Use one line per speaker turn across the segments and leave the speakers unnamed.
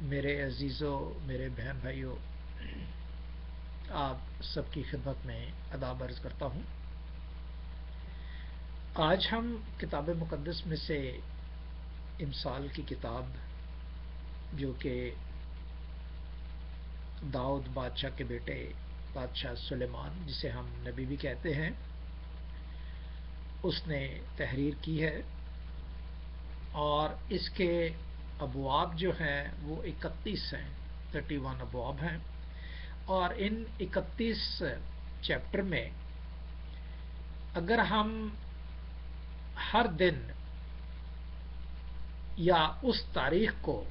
میرے عزیزوں، میرے بہن بھائیوں، آپ سب کی خدمت میں ادب عرض کرتا ہوں۔ آج ہم کتاب مقدس میں سے امثال کی کتاب، جو کہ داؤد بادشاہ کے بیٹے بادشاہ سلیمان، جسے ہم نبی بھی کہتے ہیں، اس نے تحریر کی ہے، اور اس کے ابواب جو ہیں وہ 31 ہیں، 31 ابواب ہیں، اور ان 31 چیپٹر میں اگر ہم ہر دن یا اس تاریخ کو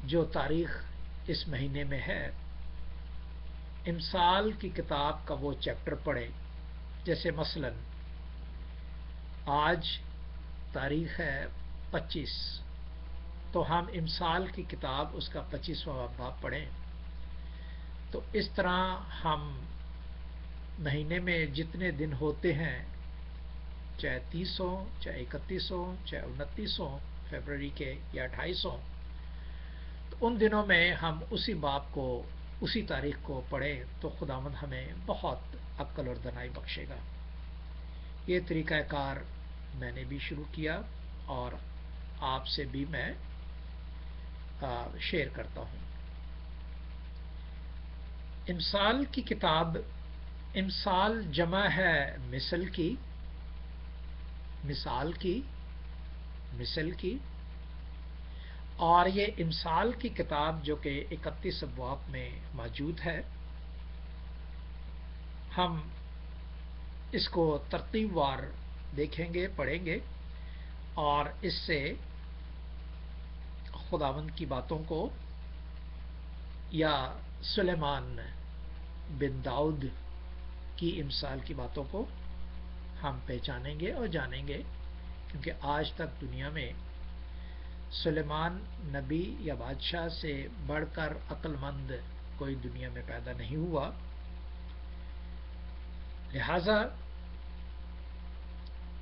جو تاریخ اس مہینے میں ہے، امثال کی کتاب کا وہ چیپٹر پڑھیں، جیسے مثلا آج تاریخ ہے 25، تو ہم امثال کی کتاب اس کا 25واں باب پڑھیں، تو اس طرح ہم مہینے میں جتنے دن ہوتے ہیں، چاہے 30 ہوں، چاہے 31 ہوں، چاہے 29 ہوں فروری کے یا 28 ہوں، تو ان دنوں میں ہم اسی باب کو، اسی تاریخ کو پڑھیں تو خداوند ہمیں بہت عقل اور دانائی بخشے گا۔ یہ طریقہ کار میں نے بھی شروع کیا اور آپ سے بھی میں شیئر کرتا ہوں۔ امثال کی کتاب، امثال جمع ہے مثل کی، مثال کی، مثل کی، اور یہ امثال کی کتاب جو کہ 31 ابواب میں موجود ہے، ہم اس کو ترتیب وار دیکھیں گے، پڑھیں گے، اور اس سے خداوند کی باتوں کو یا سلیمان بن داؤد کی امثال کی باتوں کو ہم پہچانیں گے اور جانیں گے، کیونکہ آج تک دنیا میں سلیمان نبی یا بادشاہ سے بڑھ کر عقل مند کوئی دنیا میں پیدا نہیں ہوا۔ لہذا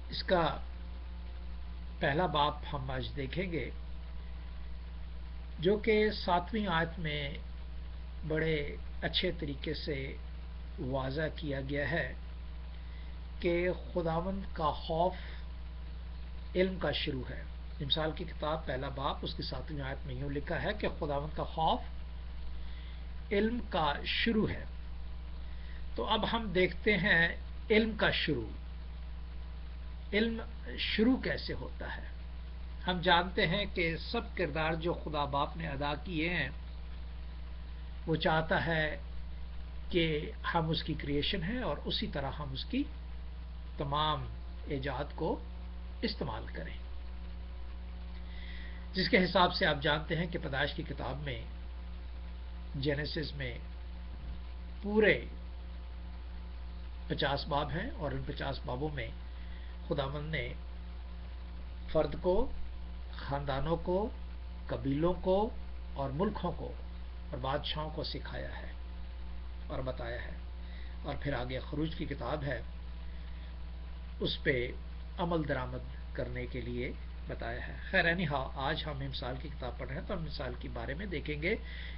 اس کا پہلا باب ہم آج دیکھیں گے، جو کہ 7ویں آیت میں بڑے اچھے طریقے سے واضح کیا گیا ہے کہ خداوند کا خوف علم کا شروع ہے۔ امثال کی کتاب پہلا باب اس کی 7ویں آیت میں یوں لکھا ہے کہ خداوند کا خوف علم کا شروع ہے۔ تو اب ہم دیکھتے ہیں علم کا شروع، علم شروع کیسے ہوتا ہے۔ ہم جانتے ہیں کہ سب کردار جو خدا باپ نے ادا کیے ہیں، وہ چاہتا ہے کہ ہم اس کی کریشن ہیں اور اسی طرح ہم اس کی تمام ایجاد کو استعمال کریں، جس کے حساب سے آپ جانتے ہیں کہ پیدائش کی کتاب میں، جینیسس میں پورے 50 باب ہیں، اور ان 50 بابوں میں خداوند نے فرد کو، خاندانوں کو، قبیلوں کو اور ملکوں کو اور بادشاہوں کو سکھایا ہے اور بتایا ہے، اور پھر آگے خروج کی کتاب ہے، اس پہ عمل درآمد کرنے کے لیے بتایا ہے۔ خیر آج ہم امثال کی کتاب پڑھ رہے ہیں، تو ہم امثال کے بارے میں دیکھیں گے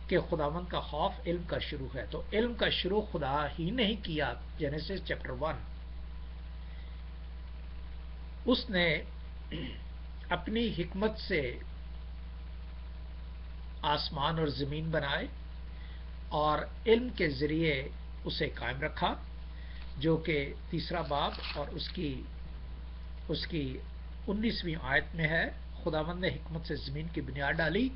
کہ خداوند کا خوف علم کا شروع ہے۔ تو علم کا شروع خدا ہی نہیں کیا۔ جینیسس چیپٹر 1، اس نے اپنی حکمت سے آسمان اور زمین بنائے اور علم کے ذریعے اسے قائم رکھا، جو کہ 3 باب اور اس کی 19ویں آیت میں ہے۔ خداوند نے حکمت سے زمین کی بنیاد ڈالی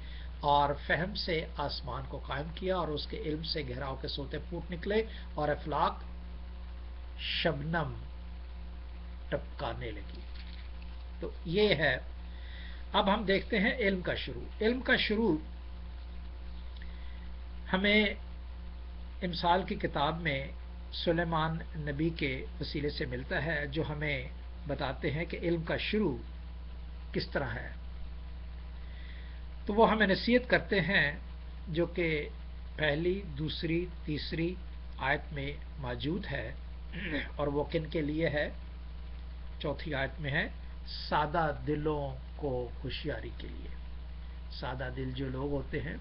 اور فہم سے آسمان کو قائم کیا، اور اس کے علم سے گہراؤ کے سوتے پھوٹ نکلے اور افلاک شبنم ٹپکانے لگی۔ تو یہ ہے، اب ہم دیکھتے ہیں علم کا شروع۔ علم کا شروع ہمیں امثال کی کتاب میں سلیمان نبی کے وسیلے سے ملتا ہے، جو ہمیں بتاتے ہیں کہ علم کا شروع کس طرح ہے۔ تو وہ ہمیں نصیحت کرتے ہیں، جو کہ پہلی، دوسری، تیسری آیت میں موجود ہے، اور وہ کن کے لیے ہے؟ چوتھی آیت میں ہے، سادہ دلوں کو ہوشیاری کے لیے۔ سادہ دل جو لوگ ہوتے ہیں،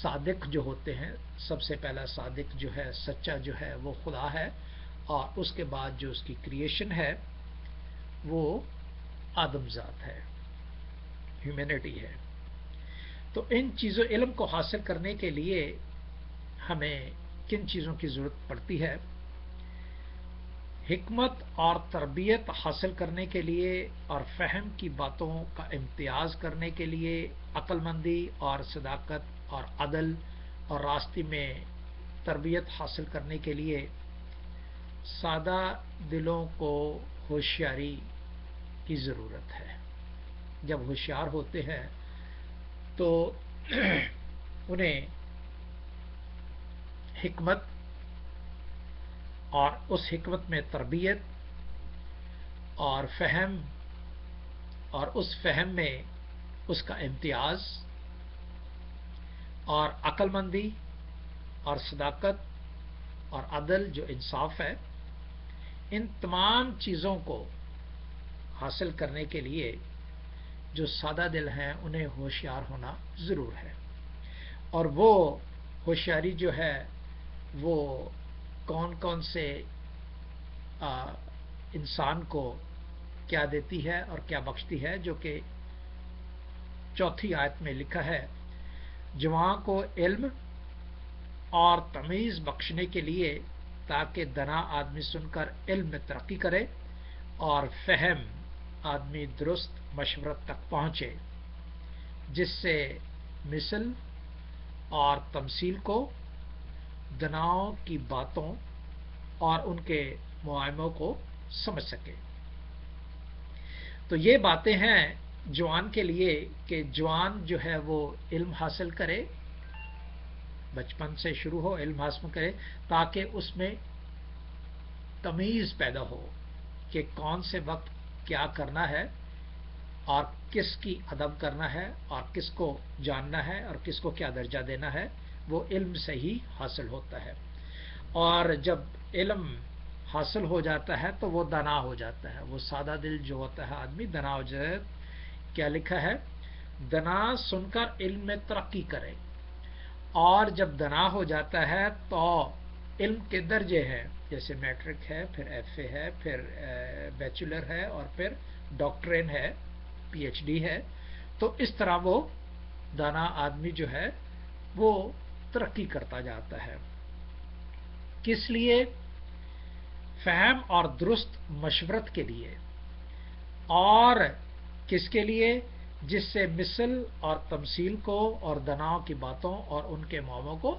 صادق جو ہوتے ہیں، سب سے پہلا صادق جو ہے، سچا جو ہے، وہ خدا ہے، اور اس کے بعد جو اس کی کریشن ہے وہ آدم ذات ہے، ہیومینٹی ہے۔ تو ان چیزوں علم کو حاصل کرنے کے لیے ہمیں کن چیزوں کی ضرورت پڑتی ہے؟ حکمت اور تربیت حاصل کرنے کے لیے اور فہم کی باتوں کا امتیاز کرنے کے لیے، عقل مندی اور صداقت اور عدل اور راستے میں تربیت حاصل کرنے کے لیے سادہ دلوں کو ہوشیاری کی ضرورت ہے۔ جب ہوشیار ہوتے ہیں تو انہیں حکمت اور اس حکمت میں تربیت اور فہم، اور اس فہم میں اس کا امتیاز اور عقل مندی اور صداقت اور عدل جو انصاف ہے، ان تمام چیزوں کو حاصل کرنے کے لیے جو سادہ دل ہیں انہیں ہوشیار ہونا ضرور ہے۔ اور وہ ہوشیاری جو ہے وہ کون کون سے انسان کو کیا دیتی ہے اور کیا بخشتی ہے، جو کہ چوتھی آیت میں لکھا ہے، جواں کو علم اور تمیز بخشنے کے لیے، تاکہ دنا آدمی سن کر علم میں ترقی کرے اور فہم آدمی درست مشورت تک پہنچے، جس سے مثل اور تمثیل کو، دناؤں کی باتوں اور ان کے معائموں کو سمجھ سکے۔ تو یہ باتیں ہیں جوان کے لیے کہ جوان جو ہے وہ علم حاصل کرے، بچپن سے شروع ہو، علم حاصل کرے، تاکہ اس میں تمیز پیدا ہو کہ کون سے وقت کیا کرنا ہے اور کس کی ادب کرنا ہے اور کس کو جاننا ہے اور کس کو کیا درجہ دینا ہے، وہ علم سے ہی حاصل ہوتا ہے۔ اور جب علم حاصل ہو جاتا ہے تو وہ دنا ہو جاتا ہے، وہ سادہ دل جو ہوتا ہے آدمی دنا ہو جاتا ہے۔ کیا لکھا ہے؟ دنا سن کر علم میں ترقی کرے۔ اور جب دنا ہو جاتا ہے تو علم کے درجے ہیں، جیسے میٹرک ہے، پھر ایف اے ہے، پھر بیچلر ہے، اور پھر ڈاکٹرین ہے، پی ایچ ڈی ہے۔ تو اس طرح وہ دانا آدمی جو ہے وہ ترقی کرتا جاتا ہے۔ کس لیے؟ فہم اور درست مشورت کے لیے۔ اور کس کے لیے؟ جس سے مثل اور تمثیل کو اور دناؤں کی باتوں اور ان کے معاموں کو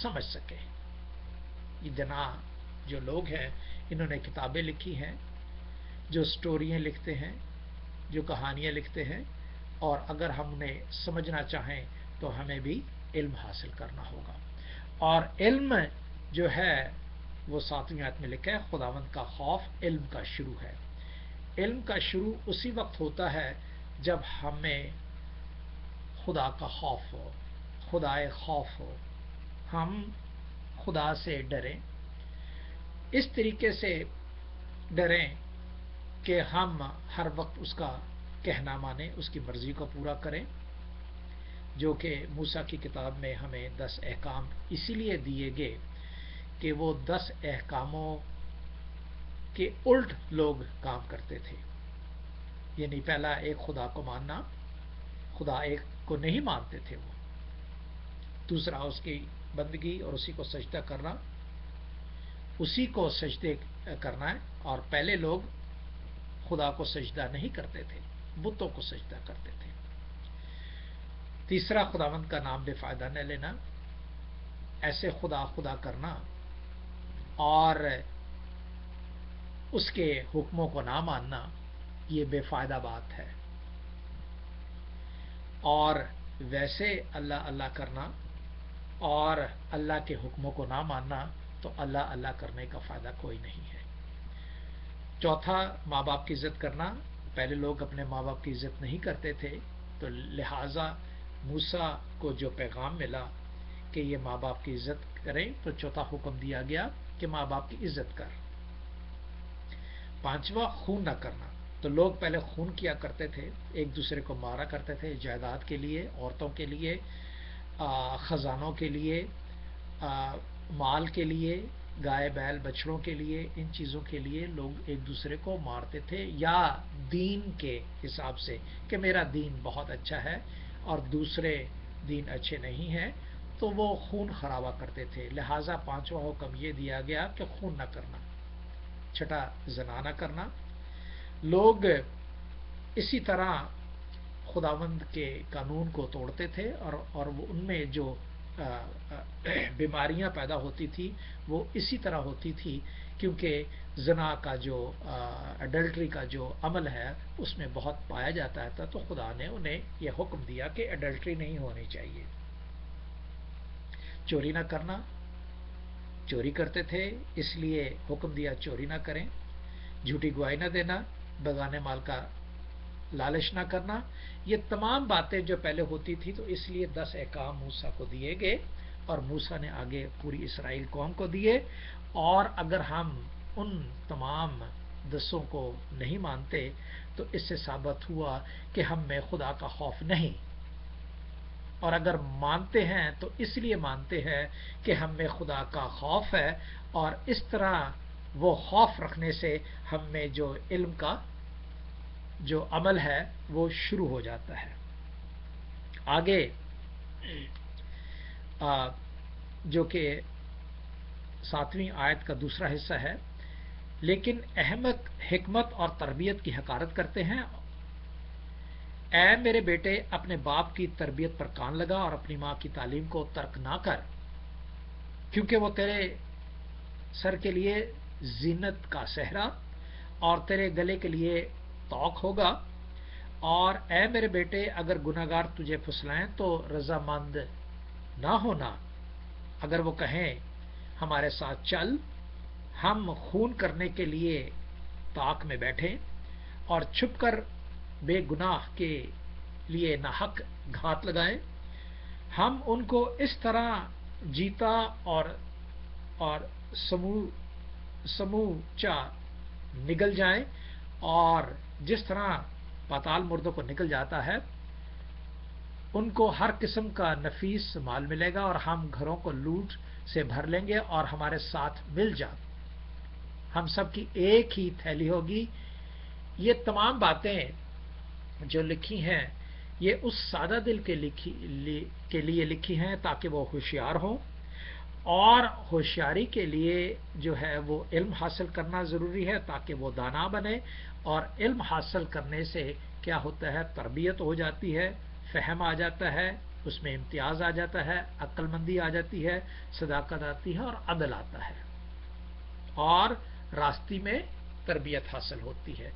سمجھ سکے۔ یہ دنا جو لوگ ہیں انہوں نے کتابیں لکھی ہیں، جو سٹوریاں لکھتے ہیں، جو کہانیاں لکھتے ہیں، اور اگر ہم نے سمجھنا چاہیں تو ہمیں بھی علم حاصل کرنا ہوگا۔ اور علم جو ہے وہ 7ویں آیت میں لکھا ہے، خداوند کا خوف علم کا شروع ہے۔ علم کا شروع اسی وقت ہوتا ہے جب ہمیں خدا کا خوف ہو، خدائے خوف ہو، ہم خدا سے ڈریں، اس طریقے سے ڈریں کہ ہم ہر وقت اس کا کہنا مانیں، اس کی مرضی کو پورا کریں، جو کہ موسیٰ کی کتاب میں ہمیں 10 احکام اسی لیے دیے گئے کہ وہ 10 احکاموں کے الٹ لوگ کام کرتے تھے۔ یعنی پہلا ایک خدا کو ماننا، خدا ایک کو نہیں مانتے تھے وہ۔ دوسرا اس کی بندگی اور اسی کو سجدہ کرنا، اسی کو سجدے کرنا ہے، اور پہلے لوگ خدا کو سجدہ نہیں کرتے تھے، بتوں کو سجدہ کرتے تھے۔ تیسرا خداوند کا نام بے فائدہ نہ لینا، ایسے خدا خدا کرنا اور اس کے حکموں کو نہ ماننا، یہ بے فائدہ بات ہے۔ اور ویسے اللہ اللہ کرنا اور اللہ کے حکموں کو نہ ماننا، تو اللہ اللہ کرنے کا فائدہ کوئی نہیں ہے۔ چوتھا، ماں باپ کی عزت کرنا۔ پہلے لوگ اپنے ماں باپ کی عزت نہیں کرتے تھے، تو لہٰذا موسیٰ کو جو پیغام ملا کہ یہ ماں باپ کی عزت کریں، تو چوتھا حکم دیا گیا کہ ماں باپ کی عزت کر۔ پانچواں، خون نہ کرنا۔ تو لوگ پہلے خون کیا کرتے تھے، ایک دوسرے کو مارا کرتے تھے جائیداد کے لیے، عورتوں کے لیے، خزانوں کے لیے، مال کے لیے، گائے بیل بچڑوں کے لیے، ان چیزوں کے لیے لوگ ایک دوسرے کو مارتے تھے، یا دین کے حساب سے کہ میرا دین بہت اچھا ہے اور دوسرے دین اچھے نہیں ہیں، تو وہ خون خرابہ کرتے تھے۔ لہٰذا پانچواں حکم یہ دیا گیا کہ خون نہ کرنا، چھٹا زنا نہ کرنا۔ لوگ اسی طرح خداوند کے قانون کو توڑتے تھے، اور وہ ان میں جو بیماریاں پیدا ہوتی تھی وہ اسی طرح ہوتی تھی، کیونکہ زنا کا جو اڈلٹری کا جو عمل ہے اس میں بہت پایا جاتا تھا، تو خدا نے انہیں یہ حکم دیا کہ اڈلٹری نہیں ہونی چاہیے۔ چوری نہ کرنا، چوری کرتے تھے اس لیے حکم دیا چوری نہ کریں۔ جھوٹی گواہی نہ دینا، بیگانے مال کا لالچ نہ کرنا۔ یہ تمام باتیں جو پہلے ہوتی تھی تو اس لیے 10 احکام موسیٰ کو دیے گئے، اور موسیٰ نے آگے پوری اسرائیل قوم کو دیے۔ اور اگر ہم ان تمام 10 کو نہیں مانتے تو اس سے ثابت ہوا کہ ہم میں خدا کا خوف نہیں، اور اگر مانتے ہیں تو اس لیے مانتے ہیں کہ ہم میں خدا کا خوف ہے، اور اس طرح وہ خوف رکھنے سے ہم میں جو علم کا جو عمل ہے وہ شروع ہو جاتا ہے۔ آگے جو کہ 7ویں آیت کا دوسرا حصہ ہے، لیکن احمق حکمت اور تربیت کی حقارت کرتے ہیں۔ اے میرے بیٹے، اپنے باپ کی تربیت پر کان لگا اور اپنی ماں کی تعلیم کو ترک نہ کر، کیونکہ وہ تیرے سر کے لیے زینت کا صحرا اور تیرے گلے کے لیے توق ہوگا۔ اور اے میرے بیٹے، اگر گناہگار تجھے پھسلائیں تو رضامند نہ ہونا۔ اگر وہ کہیں ہمارے ساتھ چل، ہم خون کرنے کے لیے طاق میں بیٹھیں اور چھپ کر بے گناہ کے لیے ناحق گھات لگائیں، ہم ان کو اس طرح جیتا اور سموچا نگل جائیں، اور جس طرح پاتال مردوں کو نکل جاتا ہے، ان کو ہر قسم کا نفیس مال ملے گا، اور ہم گھروں کو لوٹ سے بھر لیں گے اور ہمارے ساتھ مل جا، ہم سب کی ایک ہی تھیلی ہوگی۔ یہ تمام باتیں جو لکھی ہیں یہ اس سادہ دل کے لیے لکھی ہیں تاکہ وہ ہوشیار ہوں، اور ہوشیاری کے لیے جو ہے وہ علم حاصل کرنا ضروری ہے تاکہ وہ دانا بنے، اور علم حاصل کرنے سے کیا ہوتا ہے؟ تربیت ہو جاتی ہے، فہم آ جاتا ہے، اس میں امتیاز آ جاتا ہے، عقل مندی آ جاتی ہے، صداقت آتی ہے اور عدل آتا ہے، اور راستے میں تربیت حاصل ہوتی ہے۔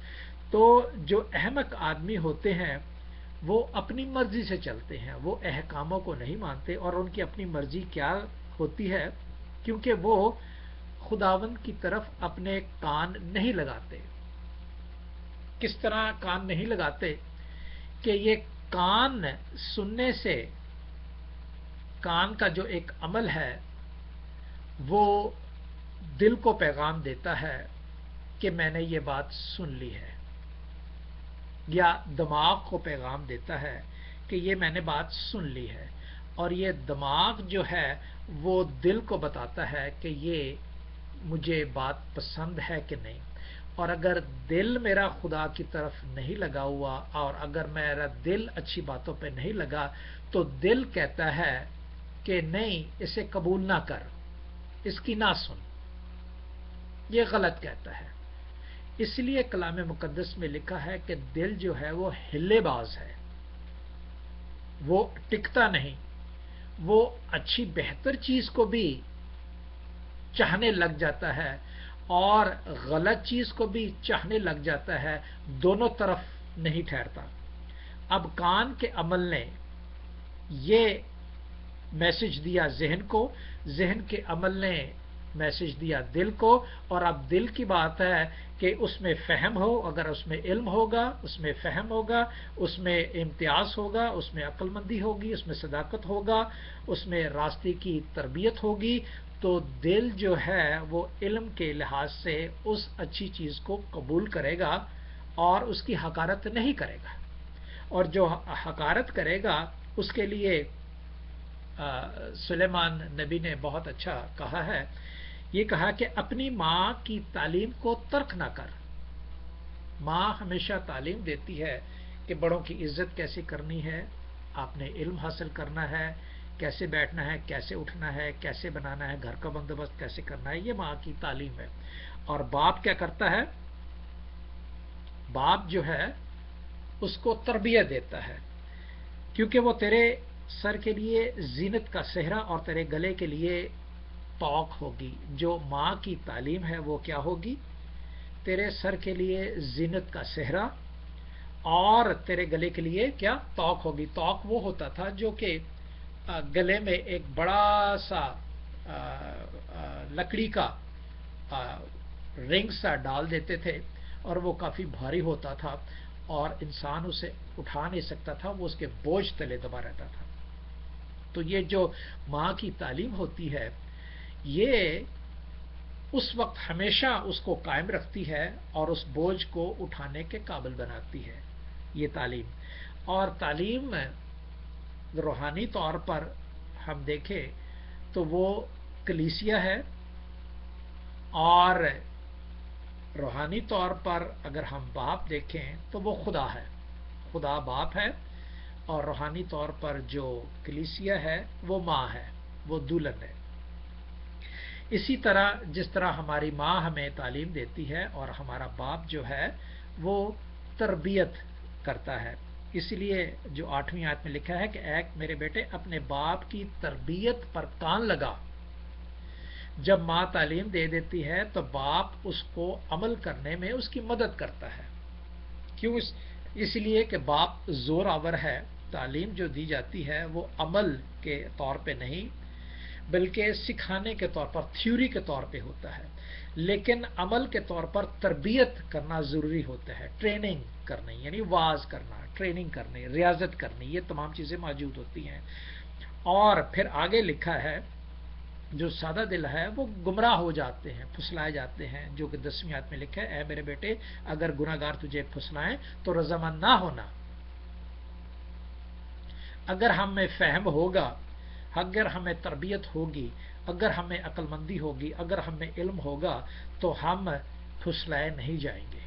تو جو احمق آدمی ہوتے ہیں وہ اپنی مرضی سے چلتے ہیں، وہ احکاموں کو نہیں مانتے، اور ان کی اپنی مرضی کیا ہوتی ہے؟ کیونکہ وہ خداوند کی طرف اپنے کان نہیں لگاتے۔ کس طرح کان نہیں لگاتے؟ کہ یہ کان سننے سے، کان کا جو ایک عمل ہے وہ دل کو پیغام دیتا ہے کہ میں نے یہ بات سن لی ہے، یا دماغ کو پیغام دیتا ہے کہ یہ میں نے بات سن لی ہے، اور یہ دماغ جو ہے وہ دل کو بتاتا ہے کہ یہ مجھے بات پسند ہے کہ نہیں۔ اور اگر دل میرا خدا کی طرف نہیں لگا ہوا، اور اگر میرا دل اچھی باتوں پہ نہیں لگا، تو دل کہتا ہے کہ نہیں، اسے قبول نہ کر، اس کی نہ سن، یہ غلط کہتا ہے۔ اس لیے کلام مقدس میں لکھا ہے کہ دل جو ہے وہ ہلے باز ہے، وہ ٹکتا نہیں، وہ اچھی بہتر چیز کو بھی چاہنے لگ جاتا ہے اور غلط چیز کو بھی چاہنے لگ جاتا ہے، دونوں طرف نہیں ٹھہرتا۔ اب کان کے عمل نے یہ میسج دیا ذہن کو، ذہن کے عمل نے میسج دیا دل کو، اور اب دل کی بات ہے کہ اس میں فہم ہو، اگر اس میں علم ہوگا، اس میں فہم ہوگا، اس میں امتیاز ہوگا، اس میں عقل مندی ہوگی، اس میں صداقت ہوگا، اس میں راستے کی تربیت ہوگی، تو دل جو ہے وہ علم کے لحاظ سے اس اچھی چیز کو قبول کرے گا اور اس کی حقارت نہیں کرے گا، اور جو حقارت کرے گا اس کے لیے سلیمان نبی نے بہت اچھا کہا ہے. یہ کہا کہ اپنی ماں کی تعلیم کو ترک نہ کر. ماں ہمیشہ تعلیم دیتی ہے کہ بڑوں کی عزت کیسے کرنی ہے، آپ نے علم حاصل کرنا ہے، کیسے بیٹھنا ہے، کیسے اٹھنا ہے، کیسے بنانا ہے، گھر کا بندوبست کیسے کرنا ہے. یہ ماں کی تعلیم ہے. اور باپ کیا کرتا ہے؟ باپ جو ہے اس کو تربیت دیتا ہے، کیونکہ وہ تیرے سر کے لیے زینت کا صحرا اور تیرے گلے کے لیے توق ہوگی. جو ماں کی تعلیم ہے وہ کیا ہوگی؟ تیرے سر کے لیے زینت کا صحرا اور تیرے گلے کے لیے کیا توق ہوگی. توق وہ ہوتا تھا جو کہ گلے میں ایک بڑا سا لکڑی کا رنگ سا ڈال دیتے تھے اور وہ کافی بھاری ہوتا تھا اور انسان اسے اٹھا نہیں سکتا تھا، وہ اس کے بوجھ تلے دبا رہتا تھا. تو یہ جو ماں کی تعلیم ہوتی ہے یہ اس وقت ہمیشہ اس کو قائم رکھتی ہے اور اس بوجھ کو اٹھانے کے قابل بناتی ہے یہ تعلیم. اور تعلیم روحانی طور پر ہم دیکھیں تو وہ کلیسیا ہے، اور روحانی طور پر اگر ہم باپ دیکھیں تو وہ خدا ہے. خدا باپ ہے، اور روحانی طور پر جو کلیسیا ہے وہ ماں ہے، وہ دلہن ہے. اسی طرح جس طرح ہماری ماں ہمیں تعلیم دیتی ہے اور ہمارا باپ جو ہے وہ تربیت کرتا ہے. اس لیے جو 8ویں آیت میں لکھا ہے کہ اے میرے بیٹے اپنے باپ کی تربیت پر کان لگا. جب ماں تعلیم دے دیتی ہے تو باپ اس کو عمل کرنے میں اس کی مدد کرتا ہے. کیوں؟ اس لیے کہ باپ زور آور ہے. تعلیم جو دی جاتی ہے وہ عمل کے طور پہ نہیں بلکہ سکھانے کے طور پر، تھیوری کے طور پہ ہوتا ہے. لیکن عمل کے طور پر تربیت کرنا ضروری ہوتا ہے. ٹریننگ کرنی یعنی واز کرنا، ٹریننگ کرنی، ریاضت کرنی، یہ تمام چیزیں موجود ہوتی ہیں. اور پھر آگے لکھا ہے جو سادہ دل ہے وہ گمراہ ہو جاتے ہیں، پھسلائے جاتے ہیں، جو کہ 10ویں آیت میں لکھا ہے اے میرے بیٹے اگر گناہ گار تجھے پھسلائیں تو رضامند نہ ہونا. اگر ہمیں فہم ہوگا، اگر ہمیں تربیت ہوگی، اگر ہمیں عقل مندی ہوگی، اگر ہمیں علم ہوگا تو ہم پھسلائے نہیں جائیں گے،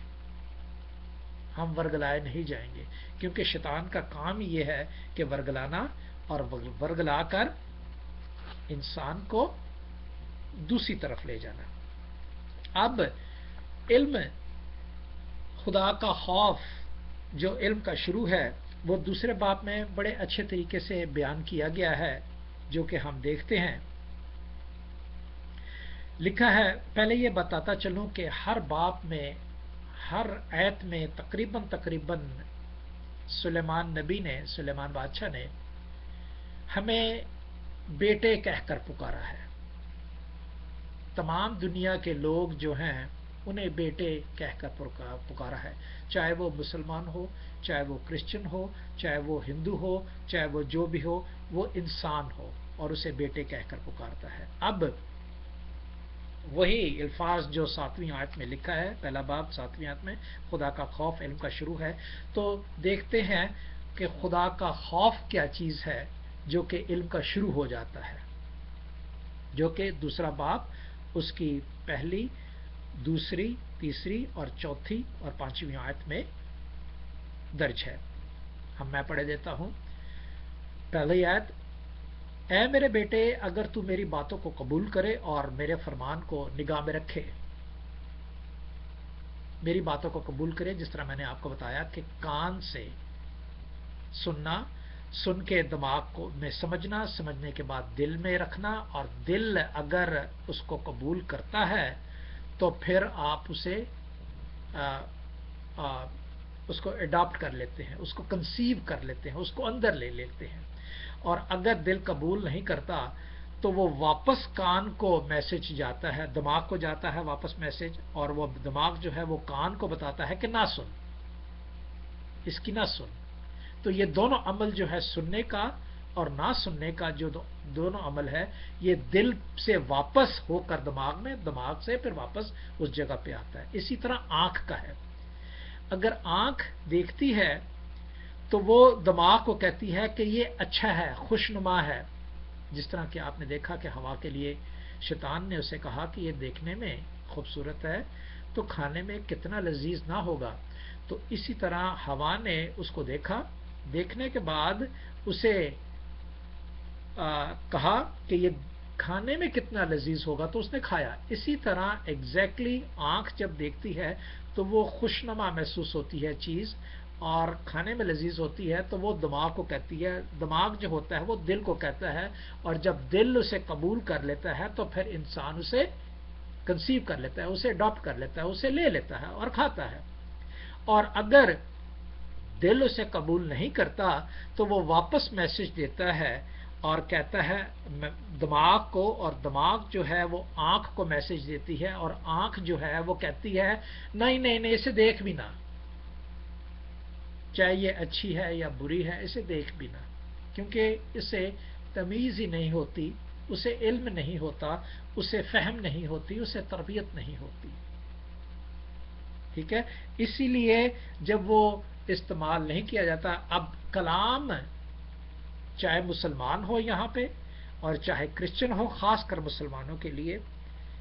ہم ورگلائے نہیں جائیں گے. کیونکہ شیطان کا کام یہ ہے کہ ورگلانا اور ورگلا کر انسان کو دوسری طرف لے جانا. اب علم، خدا کا خوف جو علم کا شروع ہے وہ دوسرے باب میں بڑے اچھے طریقے سے بیان کیا گیا ہے جو کہ ہم دیکھتے ہیں. لکھا ہے، پہلے یہ بتاتا چلوں کہ ہر باب میں، ہر آیت میں تقریباً سلیمان نبی نے، سلیمان بادشاہ نے ہمیں بیٹے کہہ کر پکارا ہے. تمام دنیا کے لوگ جو ہیں انہیں بیٹے کہہ کر پکارا ہے، چاہے وہ مسلمان ہو، چاہے وہ کرسچن ہو، چاہے وہ ہندو ہو، چاہے وہ جو بھی ہو، وہ انسان ہو اور اسے بیٹے کہہ کر پکارتا ہے. اب وہی الفاظ جو 7ویں آیت میں لکھا ہے، پہلا باب 7ویں آیت میں خدا کا خوف علم کا شروع ہے. تو دیکھتے ہیں کہ خدا کا خوف کیا چیز ہے جو کہ علم کا شروع ہو جاتا ہے، جو کہ دوسرا باب اس کی پہلی، دوسری، تیسری اور چوتھی اور 5ویں آیت میں درج ہے. میں پڑھ دیتا ہوں. پہلی آیت، اے میرے بیٹے اگر تو میری باتوں کو قبول کرے اور میرے فرمان کو نگاہ میں رکھے. میری باتوں کو قبول کرے جس طرح میں نے آپ کو بتایا کہ کان سے سننا، سن کے دماغ کو میں سمجھنا، سمجھنے کے بعد دل میں رکھنا، اور دل اگر اس کو قبول کرتا ہے تو پھر آپ اسے اس کو اڈاپٹ کر لیتے ہیں، اس کو کنسیو کر لیتے ہیں، اس کو اندر لے لیتے ہیں. اور اگر دل قبول نہیں کرتا تو وہ واپس کان کو میسج جاتا ہے، دماغ کو جاتا ہے واپس میسج، اور وہ دماغ جو ہے وہ کان کو بتاتا ہے کہ نہ سن، اس کی نہ سن. تو یہ دونوں عمل جو ہے سننے کا اور نہ سننے کا، جو دونوں عمل ہے یہ دل سے واپس ہو کر دماغ میں، دماغ سے پھر واپس اس جگہ پہ آتا ہے. اسی طرح آنکھ کا ہے. اگر آنکھ دیکھتی ہے تو وہ دماغ کو کہتی ہے کہ یہ اچھا ہے، خوشنما ہے، جس طرح کہ آپ نے دیکھا کہ ہوا کے لیے شیطان نے اسے کہا کہ یہ دیکھنے میں خوبصورت ہے تو کھانے میں کتنا لذیذ نہ ہوگا، تو اسی طرح ہوا نے اس کو دیکھا، دیکھنے کے بعد اسے کہا کہ یہ کھانے میں کتنا لذیذ ہوگا، تو اس نے کھایا۔ اسی طرح ایگزیکٹلی آنکھ جب دیکھتی ہے تو وہ خوشنما محسوس ہوتی ہے چیز، اور کھانے میں لذیذ ہوتی ہے تو وہ دماغ کو کہتی ہے، دماغ جو ہوتا ہے وہ دل کو کہتا ہے، اور جب دل اسے قبول کر لیتا ہے تو پھر انسان اسے کنسیو کر لیتا ہے، اسے اڈاپٹ کر لیتا ہے، اسے لے لیتا ہے اور کھاتا ہے۔ اور اگر دل اسے قبول نہیں کرتا تو وہ واپس میسج دیتا ہے اور کہتا ہے دماغ کو، اور دماغ جو ہے وہ آنکھ کو میسج دیتی ہے، اور آنکھ جو ہے وہ کہتی ہے نہیں نہیں نہیں، اسے دیکھ بھی نہ، چاہے یہ اچھی ہے یا بری ہے، اسے دیکھ بھی نہ، کیونکہ اسے تمیز ہی نہیں ہوتی، اسے علم نہیں ہوتا، اسے فہم نہیں ہوتی، اسے تربیت نہیں ہوتی۔ ٹھیک ہے، اسی لیے جب وہ استعمال نہیں کیا جاتا، اب کلام چاہے مسلمان ہو یہاں پہ اور چاہے کرسچن ہو، خاص کر مسلمانوں کے لیے،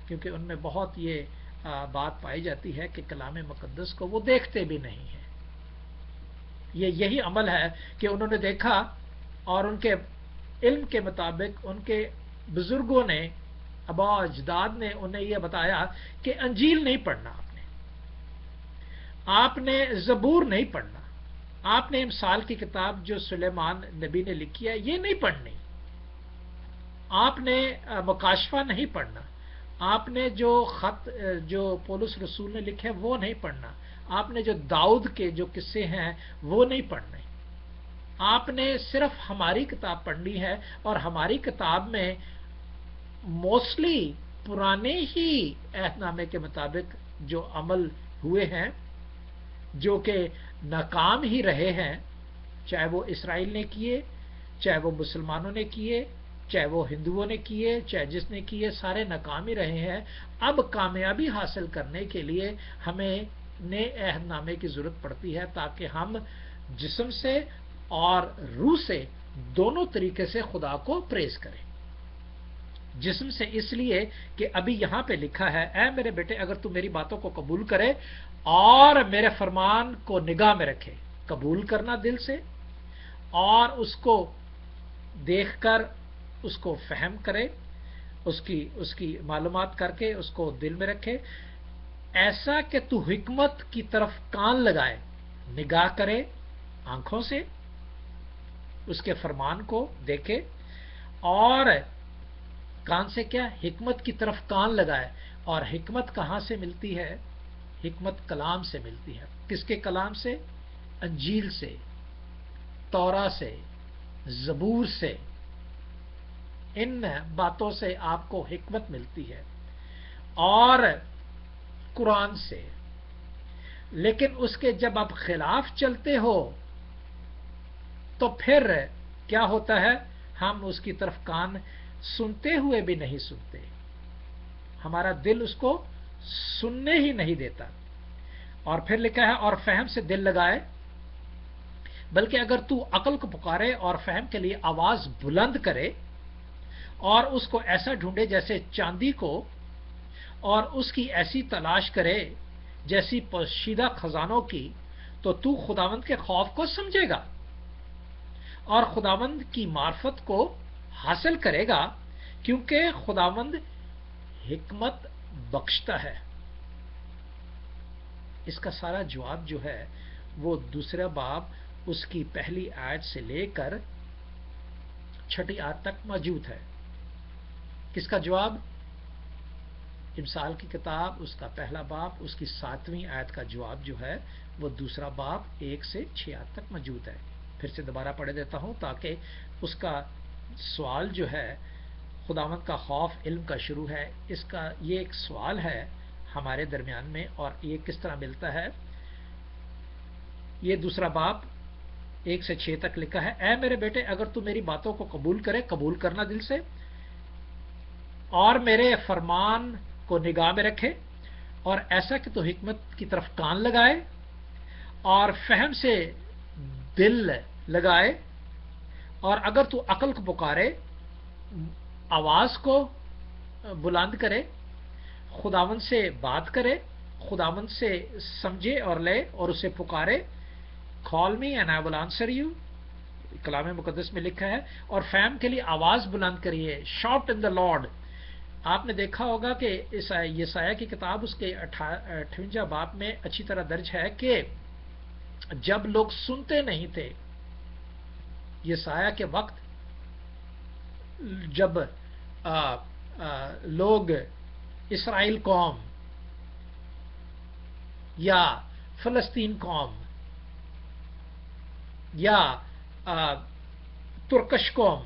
کیونکہ ان میں بہت یہ بات پائی جاتی ہے کہ کلام مقدس کو وہ دیکھتے بھی نہیں ہیں۔ یہی عمل ہے کہ انہوں نے دیکھا، اور ان کے علم کے مطابق ان کے بزرگوں نے، آباء و اجداد نے انہیں یہ بتایا کہ انجیل نہیں پڑھنا، آپ نے زبور نہیں پڑھنا، آپ نے امثال کی کتاب جو سلیمان نبی نے لکھی ہے یہ نہیں پڑھنی، آپ نے مکاشفہ نہیں پڑھنا، آپ نے جو خط جو پولس رسول نے لکھے وہ نہیں پڑھنا، آپ نے جو داؤد کے جو قصے ہیں وہ نہیں پڑھنے، آپ نے صرف ہماری کتاب پڑھنی ہے، اور ہماری کتاب میں موسٹلی پرانے ہی عہد نامے کے مطابق جو عمل ہوئے ہیں، جو کہ ناکام ہی رہے ہیں، چاہے وہ اسرائیل نے کیے، چاہے وہ مسلمانوں نے کیے، چاہے وہ ہندوؤں نے کیے، چاہے جس نے کیے، سارے ناکام ہی رہے ہیں۔ اب کامیابی حاصل کرنے کے لیے ہمیں نئے عہد نامے کی ضرورت پڑتی ہے، تاکہ ہم جسم سے اور روح سے دونوں طریقے سے خدا کو پریز کریں۔ جسم سے اس لیے کہ ابھی یہاں پہ لکھا ہے، اے میرے بیٹے اگر تو میری باتوں کو قبول کرے اور میرے فرمان کو نگاہ میں رکھے، قبول کرنا دل سے، اور اس کو دیکھ کر اس کو فہم کرے، اس کی معلومات کر کے اس کو دل میں رکھے، ایسا کہ تو حکمت کی طرف کان لگائے، نگاہ کرے آنکھوں سے، اس کے فرمان کو دیکھے، اور کان سے کیا، حکمت کی طرف کان لگائے۔ اور حکمت کہاں سے ملتی ہے؟ حکمت کلام سے ملتی ہے۔ کس کے کلام سے؟ انجیل سے، تورا سے، زبور سے، ان باتوں سے آپ کو حکمت ملتی ہے، اور قرآن سے۔ لیکن اس کے جب آپ خلاف چلتے ہو تو پھر کیا ہوتا ہے؟ ہم اس کی طرف کان سنتے ہوئے بھی نہیں سنتے، ہمارا دل اس کو سننے ہی نہیں دیتا۔ اور پھر لکھا ہے اور فہم سے دل لگائے، بلکہ اگر تو عقل کو پکارے اور فہم کے لیے آواز بلند کرے، اور اس کو ایسا ڈھونڈے جیسے چاندی کو، اور اس کی ایسی تلاش کرے جیسی پوشیدہ خزانوں کی، تو خداوند کے خوف کو سمجھے گا اور خداوند کی معرفت کو حاصل کرے گا، کیونکہ خداوند حکمت بخشتا ہے۔ اس کا سارا جواب جو ہے وہ دوسرا باب اس کی پہلی آیت سے لے کر 6 آیت تک موجود ہے۔ کس کا جواب؟ امثال کی کتاب اس کا پہلا باب اس کی 7ویں آیت کا جواب جو ہے وہ دوسرا باب 1 سے 6 آیت تک موجود ہے۔ پھر سے دوبارہ پڑھ دیتا ہوں تاکہ اس کا سوال جو ہے، خداوند کا خوف علم کا شروع ہے، اس کا یہ ایک سوال ہے ہمارے درمیان میں، اور یہ کس طرح ملتا ہے۔ یہ دوسرا باب 1 سے 6 تک لکھا ہے، اے میرے بیٹے اگر تو میری باتوں کو قبول کرے، قبول کرنا دل سے، اور میرے فرمان کو نگاہ میں رکھے، اور ایسا کہ تو حکمت کی طرف کان لگائے اور فہم سے دل لگائے، اور اگر تو عقل کو پکارے آواز کو بلند کرے، خداوند سے بات کرے، خداوند سے سمجھے اور لے اور اسے پکارے. Call me and I will answer you, کلام مقدس میں لکھا ہے. اور فہم کے لیے آواز بلند کریے، شاؤٹ ان دا لارڈ. آپ نے دیکھا ہوگا کہ یسایہ کی کتاب اس کے 58 باب میں اچھی طرح درج ہے کہ جب لوگ سنتے نہیں تھے، یسایہ کے وقت جب لوگ اسرائیل قوم یا فلسطین قوم یا ترکش قوم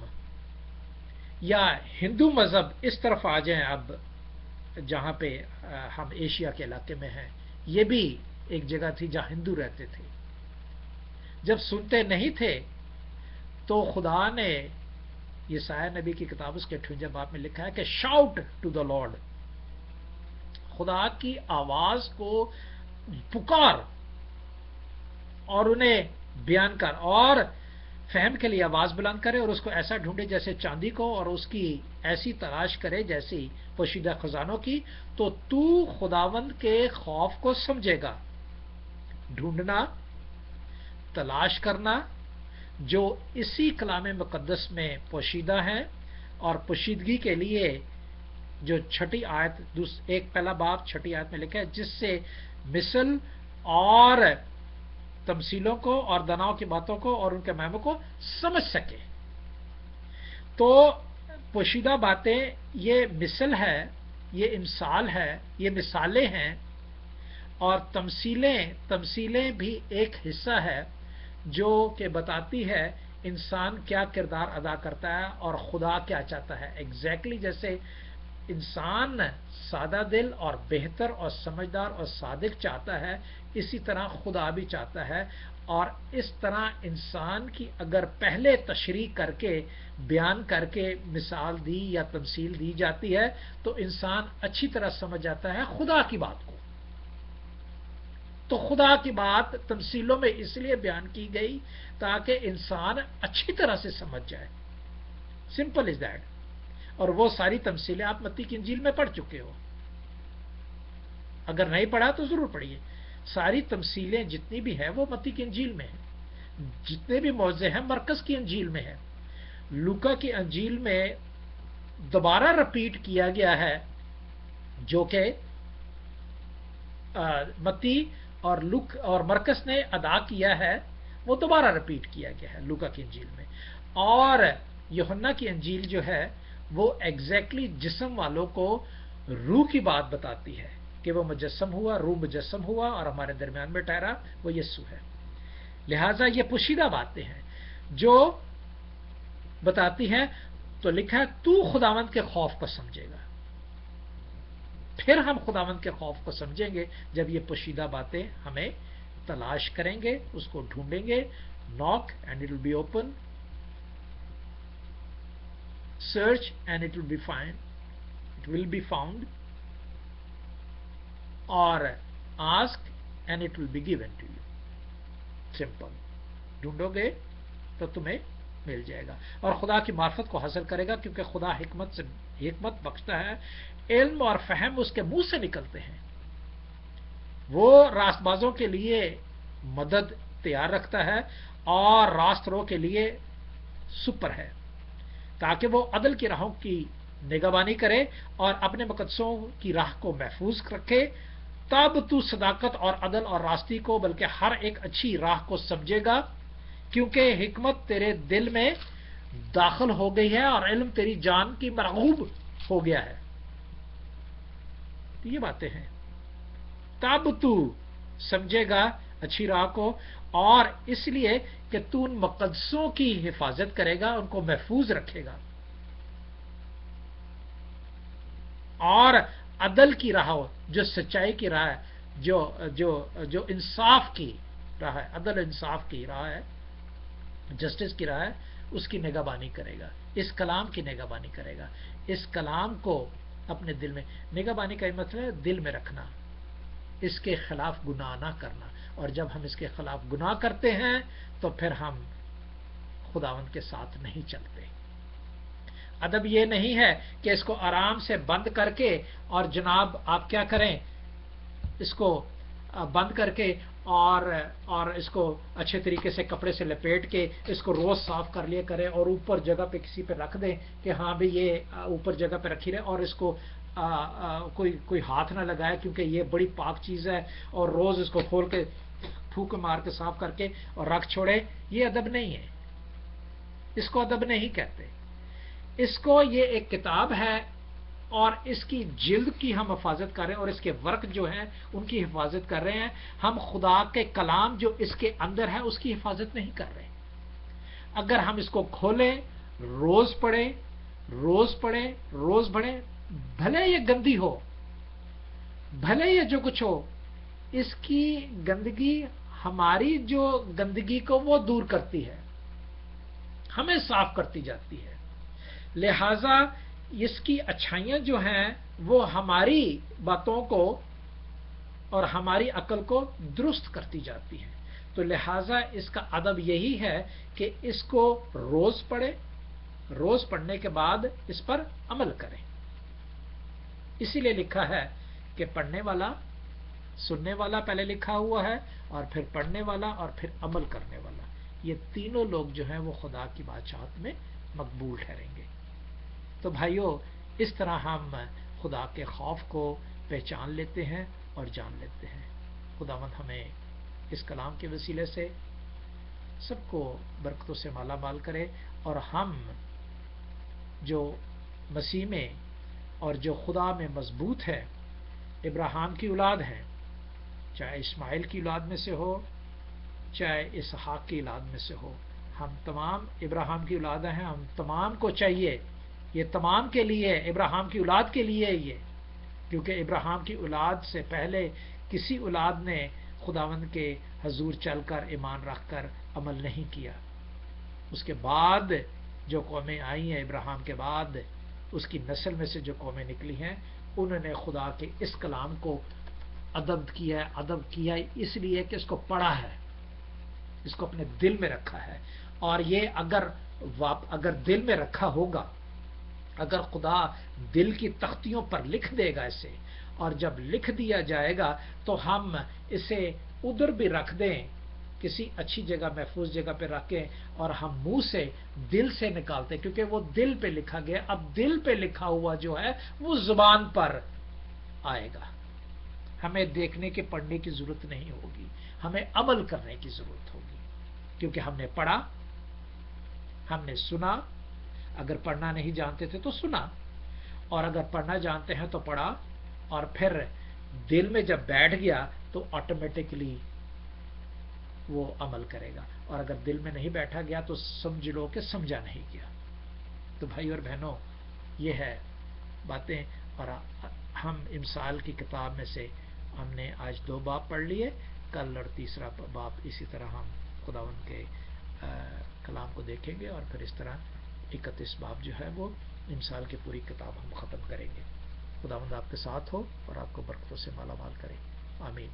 یا ہندو مذہب اس طرف آ جائیں، اب جہاں پہ ہم ایشیا کے علاقے میں ہیں، یہ بھی ایک جگہ تھی جہاں ہندو رہتے تھے، جب سنتے نہیں تھے تو خدا نے یسایہ نبی کی کتاب اس کے 58 باب میں لکھا ہے کہ شاؤٹ ٹو دا لارڈ، خدا کی آواز کو پکار اور انہیں بیان کر، اور فہم کے لیے آواز بلند کرے اور اس کو ایسا ڈھونڈے جیسے چاندی کو، اور اس کی ایسی تلاش کرے جیسی پوشیدہ خزانوں کی. تو خداوند کے خوف کو سمجھے گا. ڈھونڈنا، تلاش کرنا جو اسی کلام مقدس میں پوشیدہ ہے، اور پوشیدگی کے لیے جو چھٹی آیت، ایک پہلا باب چھٹی آیت میں لکھا ہے، جس سے مثل اور تمثیلوں کو اور دناؤں کی باتوں کو اور ان کے معنوں کو سمجھ سکے. تو پوشیدہ باتیں یہ مثل ہے، یہ امثال ہے، یہ مثالیں ہیں، اور تمثیلیں بھی ایک حصہ ہے جو کہ بتاتی ہے انسان کیا کردار ادا کرتا ہے اور خدا کیا چاہتا ہے. ایگزیکٹلی جیسے انسان سادہ دل اور بہتر اور سمجھدار اور صادق چاہتا ہے، اسی طرح خدا بھی چاہتا ہے. اور اس طرح انسان کی اگر پہلے تشریح کر کے بیان کر کے مثال دی یا تمثیل دی جاتی ہے تو انسان اچھی طرح سمجھ جاتا ہے خدا کی بات کو. تو خدا کی بات تمثیلوں میں اس لیے بیان کی گئی تاکہ انسان اچھی طرح سے سمجھ جائے. Simple is that. اور وہ ساری تمثیلیں آپ متی کی انجیل میں پڑھ چکے ہو، اگر نہیں پڑھا تو ضرور پڑھیے. ساری تمثیلیں جتنی بھی ہیں وہ متی کی انجیل میں ہیں، جتنے بھی موضوع ہیں مرکز کی انجیل میں ہیں. لوکا کی انجیل میں دوبارہ رپیٹ کیا گیا ہے، جو کہ متی اور مرکز نے ادا کیا ہے، وہ دوبارہ رپیٹ کیا گیا ہے لوکا کی انجیل میں. اور یوحنا کی انجیل جو ہے وہ ایگزیکٹلی جسم والوں کو روح کی بات بتاتی ہے کہ وہ مجسم ہوا، روح مجسم ہوا اور ہمارے درمیان میں ٹھہرا، وہ یسوع ہے. لہذا یہ پوشیدہ باتیں ہیں جو بتاتی ہیں. تو لکھا ہے تو خداوند کے خوف کو سمجھے گا. پھر ہم خداوند کے خوف کو سمجھیں گے جب یہ پوشیدہ باتیں ہمیں تلاش کریں گے، اس کو ڈھونڈیں گے. knock and it will be open, search and it will be found, or ask and it will be given to you. Simple. ڈھونڈو گے تو تمہیں مل جائے گا اور خدا کی معرفت کو حاصل کرے گا، کیونکہ خدا حکمت بخشتا ہے. علم اور فہم اس کے منہ سے نکلتے ہیں. وہ راست بازوں کے لیے مدد تیار رکھتا ہے اور راست رو کے لیے سپر ہے، تاکہ وہ عدل کی راہوں کی نگہبانی کرے اور اپنے مقدسوں کی راہ کو محفوظ رکھے. تب تو صداقت اور عدل اور راستی کو بلکہ ہر ایک اچھی راہ کو سمجھے گا، کیونکہ حکمت تیرے دل میں داخل ہو گئی ہے اور علم تیری جان کی مرغوب ہو گیا ہے. یہ باتیں ہیں. تب تو سمجھے گا اچھی راہ کو، اور اس لیے کہ تو ان مقدسوں کی حفاظت کرے گا، ان کو محفوظ رکھے گا، اور عدل کی راہ، جو سچائی کی راہ ہے، جو انصاف کی راہ ہے، عدل انصاف کی راہ ہے، جسٹس کی راہ ہے، اس کی نگہبانی کرے گا. اس کلام کی نگہبانی کرے گا. اس کلام کو اپنے دل میں، نگہبانی کا مطلب ہے دل میں رکھنا، اس کے خلاف گناہ نہ کرنا. اور جب ہم اس کے خلاف گناہ کرتے ہیں تو پھر ہم خداوند کے ساتھ نہیں چلتے. ادب یہ نہیں ہے کہ اس کو آرام سے بند کر کے اور جناب آپ کیا کریں، اس کو بند کر کے اور اس کو اچھے طریقے سے کپڑے سے لپیٹ کے اس کو روز صاف کر لیا کریں اور اوپر جگہ پہ کسی پہ رکھ دیں کہ ہاں بھی یہ اوپر جگہ پہ رکھی رہے، اور اس کو کوئی ہاتھ نہ لگائے کیونکہ یہ بڑی پاک چیز ہے، اور روز اس کو کھول کے پھونک مار کے صاف کر کے اور رکھ چھوڑے، یہ ادب نہیں ہے، اس کو ادب نہیں کہتے۔ اس کو یہ ایک کتاب ہے اور اس کی جلد کی ہم حفاظت کر رہے ہیں اور اس کے ورق جو ہیں ان کی حفاظت کر رہے ہیں، ہم خدا کے کلام جو اس کے اندر ہے اس کی حفاظت نہیں کر رہے۔ اگر ہم اس کو کھولیں، روز پڑھیں، روز پڑھیں، روز پڑھیں، بھلے یہ گندی ہو، بھلے یہ جو کچھ ہو، اس کی گندگی ہماری جو گندگی کو وہ دور کرتی ہے، ہمیں صاف کرتی جاتی ہے، لہذا اس کی اچھائیاں جو ہیں وہ ہماری باتوں کو اور ہماری عقل کو درست کرتی جاتی ہیں، تو لہذا اس کا ادب یہی ہے کہ اس کو روز پڑھے، روز پڑھنے کے بعد اس پر عمل کریں۔ اسی لیے لکھا ہے کہ پڑھنے والا، سننے والا پہلے لکھا ہوا ہے، اور پھر پڑھنے والا اور پھر عمل کرنے والا، یہ تینوں لوگ جو ہیں وہ خدا کی بادشاہت میں مقبول ٹھہریں گے۔ تو بھائیو، اس طرح ہم خدا کے خوف کو پہچان لیتے ہیں اور جان لیتے ہیں۔ خداوند ہمیں اس کلام کے وسیلے سے سب کو برکتوں سے مالا مال کرے، اور ہم جو مسیح میں اور جو خدا میں مضبوط ہے، ابراہیم کی اولاد ہیں، چاہے اسماعیل کی اولاد میں سے ہو، چاہے اسحاق کی اولاد میں سے ہو، ہم تمام ابراہیم کی اولاد ہیں، ہم تمام کو چاہیے، یہ تمام کے لیے، ابراہیم کی اولاد کے لیے یہ، کیونکہ ابراہیم کی اولاد سے پہلے کسی اولاد نے خداوند کے حضور چل کر ایمان رکھ کر عمل نہیں کیا۔ اس کے بعد جو قومیں آئی ہیں ابراہیم کے بعد، اس کی نسل میں سے جو قومیں نکلی ہیں، انہوں نے خدا کے اس کلام کو ادب کیا اس لیے کہ اس کو پڑھا ہے، اس کو اپنے دل میں رکھا ہے، اور یہ اگر دل میں رکھا ہوگا، اگر خدا دل کی تختیوں پر لکھ دے گا اسے، اور جب لکھ دیا جائے گا تو ہم اسے ادھر بھی رکھ دیں، کسی اچھی جگہ، محفوظ جگہ پہ رکھیں، اور ہم منہ سے، دل سے نکالتے، کیونکہ وہ دل پہ لکھا گیا، اب دل پہ لکھا ہوا جو ہے وہ زبان پر آئے گا، ہمیں دیکھنے کے پڑھنے کی ضرورت نہیں ہوگی، ہمیں عمل کرنے کی ضرورت ہوگی، کیونکہ ہم نے پڑھا، ہم نے سنا، اگر پڑھنا نہیں جانتے تھے تو سنا، اور اگر پڑھنا جانتے ہیں تو پڑھا، اور پھر دل میں جب بیٹھ گیا تو آٹومیٹکلی وہ عمل کرے گا، اور اگر دل میں نہیں بیٹھا گیا تو سمجھ لو کہ سمجھا نہیں گیا۔ تو بھائی اور بہنوں، یہ ہے باتیں، اور ہم امثال کی کتاب میں سے ہم نے آج 2 باب پڑھ لیے، کل اور تیسرا باب اسی طرح ہم خداوند کے کلام کو دیکھیں گے، اور پھر اس طرح 31 باب جو ہے وہ امثال کی پوری کتاب ہم ختم کریں گے۔ خداوند آپ کے ساتھ ہو اور آپ کو برکتوں سے مالا مال کرے، آمین۔